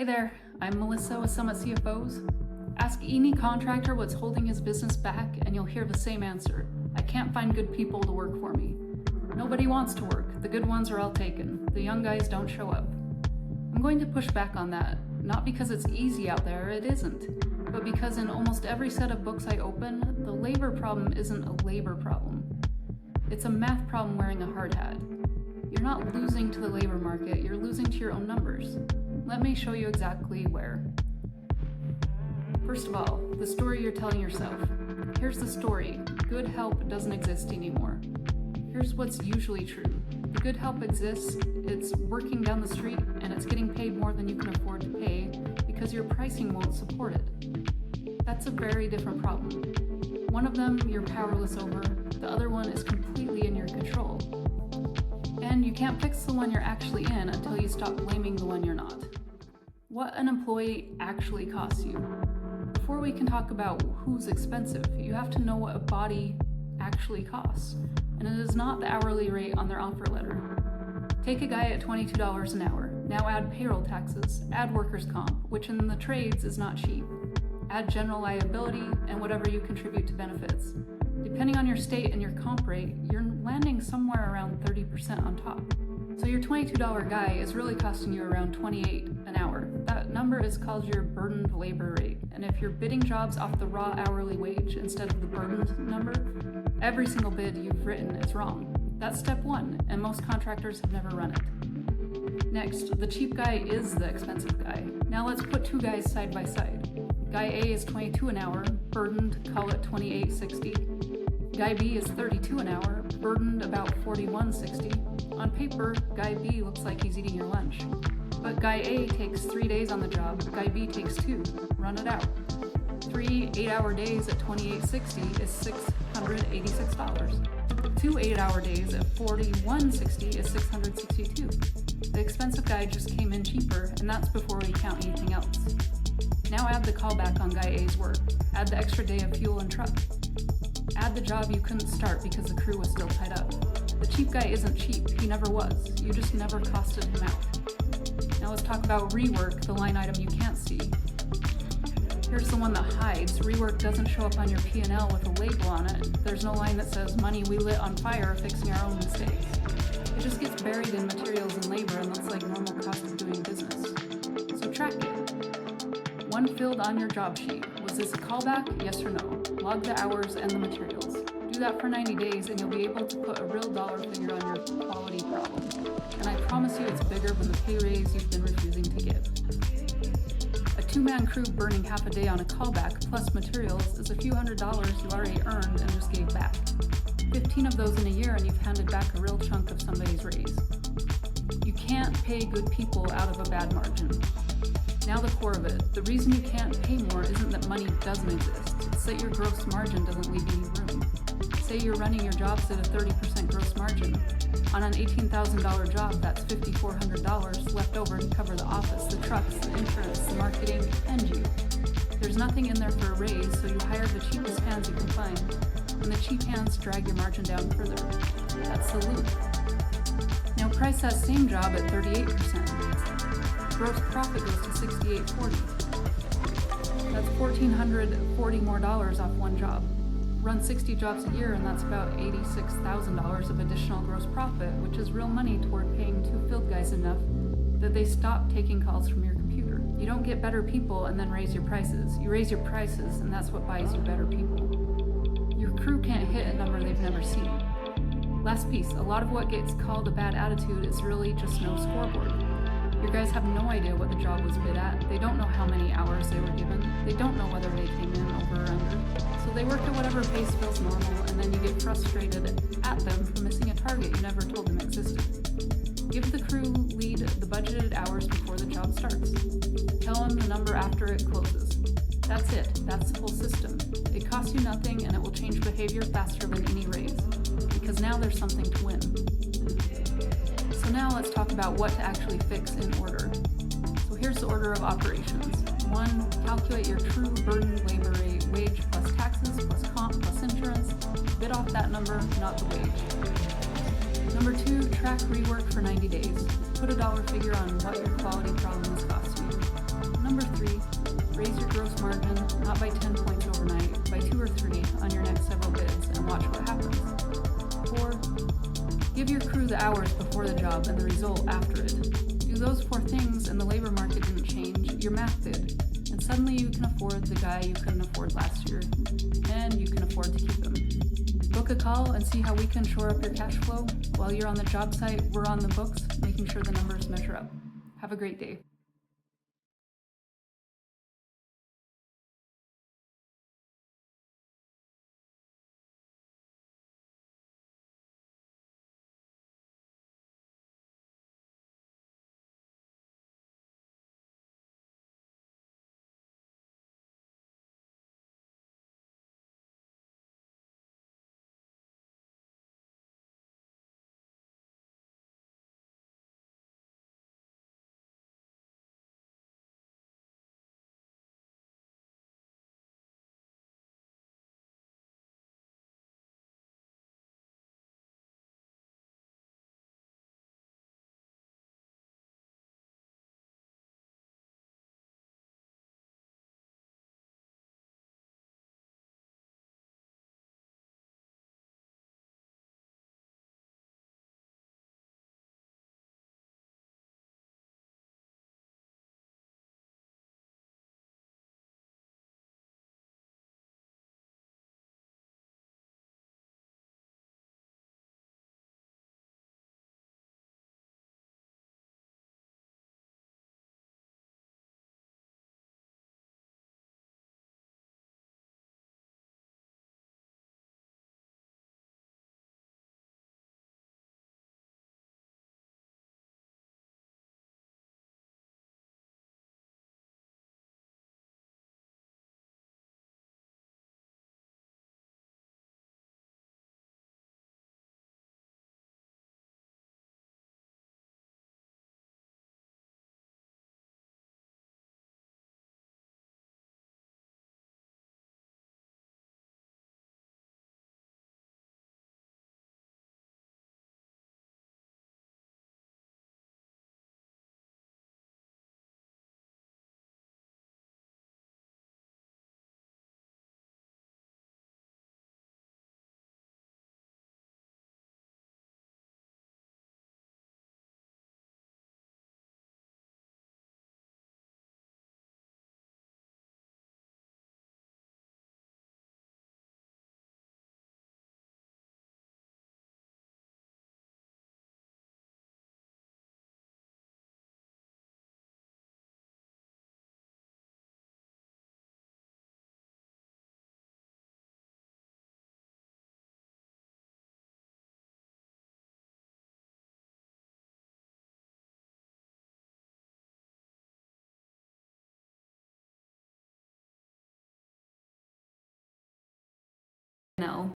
Hi there, I'm Melissa with Summit CFOs. Ask any contractor what's holding his business back and you'll hear the same answer. I can't find good people to work for me. Nobody wants to work. The good ones are all taken. The young guys don't show up. I'm going to push back on that, not because it's easy out there, it isn't, but because in almost every set of books I open, the labor problem isn't a labor problem. It's a math problem wearing a hard hat. You're not losing to the labor market, you're losing to your own numbers. Let me show you exactly where. First of all, the story you're telling yourself. Here's the story. Good help doesn't exist anymore. Here's what's usually true. The good help exists, it's working down the street, and it's getting paid more than you can afford to pay because your pricing won't support it. That's a very different problem. One of them you're powerless over, the other one is completely in your control. And you can't fix the one you're actually in until you stop blaming the one you're not. What an employee actually costs you. Before we can talk about who's expensive, you have to know what a body actually costs. And it is not the hourly rate on their offer letter. Take a guy at $22 an hour. Now add payroll taxes, add workers' comp, which in the trades is not cheap. Add general liability and whatever you contribute to benefits. Depending on your state and your comp rate, you're landing somewhere around 30% on top. So your $22 guy is really costing you around $28 an hour. That number is called your burdened labor rate. And if you're bidding jobs off the raw hourly wage instead of the burdened number, every single bid you've written is wrong. That's step one, and most contractors have never run it. Next, the cheap guy is the expensive guy. Now let's put two guys side by side. Guy A is $22 an hour, burdened, call it $28.60. Guy B is $32 an hour, burdened about $41.60. On paper, Guy B looks like he's eating your lunch. But Guy A takes 3 days on the job, Guy B takes 2. Run it out. 3 8-hour days at $28.60 is $686. 2 8-hour days at $41.60 is $662. The expensive guy just came in cheaper, and that's before we count anything else. Now add the callback on Guy A's work. Add the extra day of fuel and truck. Add the job you couldn't start because the crew was still tied up. The cheap guy isn't cheap, he never was. You just never costed him out. Now let's talk about rework, the line item you can't see. Here's the one that hides. Rework doesn't show up on your P&L with a label on it. There's no line that says money we lit on fire fixing our own mistakes. It just gets buried in materials and labor and looks like normal cost of doing business. So track it. One field on your job sheet. Was this a callback? Yes or no? Log the hours and the materials. Do that for 90 days and you'll be able to put a real dollar figure on your quality problem. And I promise you it's bigger than the pay raise you've been refusing to give. A two-man crew burning half a day on a callback plus materials is a few $100s you already earned and just gave back. 15 of those in a year and you've handed back a real chunk of somebody's raise. You can't pay good people out of a bad margin. Now the core of it. The reason you can't pay more isn't that money doesn't exist. It's that your gross margin doesn't leave any room. Say you're running your jobs at a 30% gross margin. On an $18,000 job, that's $5,400 left over to cover the office, the trucks, the insurance, the marketing, and you. There's nothing in there for a raise, so you hire the cheapest hands you can find, and the cheap hands drag your margin down further. That's the loop. Now price that same job at 38%. Gross profit goes to $6,840. That's $1,440 more off one job. Run 60 jobs a year and that's about $86,000 of additional gross profit, which is real money toward paying two field guys enough that they stop taking calls from your computer. You don't get better people and then raise your prices. You raise your prices and that's what buys you better people. Your crew can't hit a number they've never seen. Last piece, a lot of what gets called a bad attitude is really just no scoreboard. Your guys have no idea what the job was bid at. They don't know how many hours they were given. They don't know whether they came in over or under. So they work at whatever pace feels normal, and then you get frustrated at them for missing a target you never told them existed. Give the crew lead the budgeted hours before the job starts. Tell them the number after it closes. That's it. That's the whole system. It costs you nothing, and it will change behavior faster than any raise, because now there's something to win. So now let's talk about what to actually fix in order. So here's the order of operations. 1, calculate your true burden labor rate, wage plus taxes, plus comp, plus insurance. Bid off that number, not the wage. Number 2, track rework for 90 days. Put a dollar figure on what your quality problem is costing you. margin, not by 10 points overnight, by 2 or 3 on your next several bids, and watch what happens. 4. Give your crew the hours before the job and the result after it. Do those 4 things and the labor market didn't change, your math did. And suddenly you can afford the guy you couldn't afford last year, and you can afford to keep him. Book a call and see how we can shore up your cash flow. While you're on the job site, we're on the books, making sure the numbers measure up. Have a great day. Now.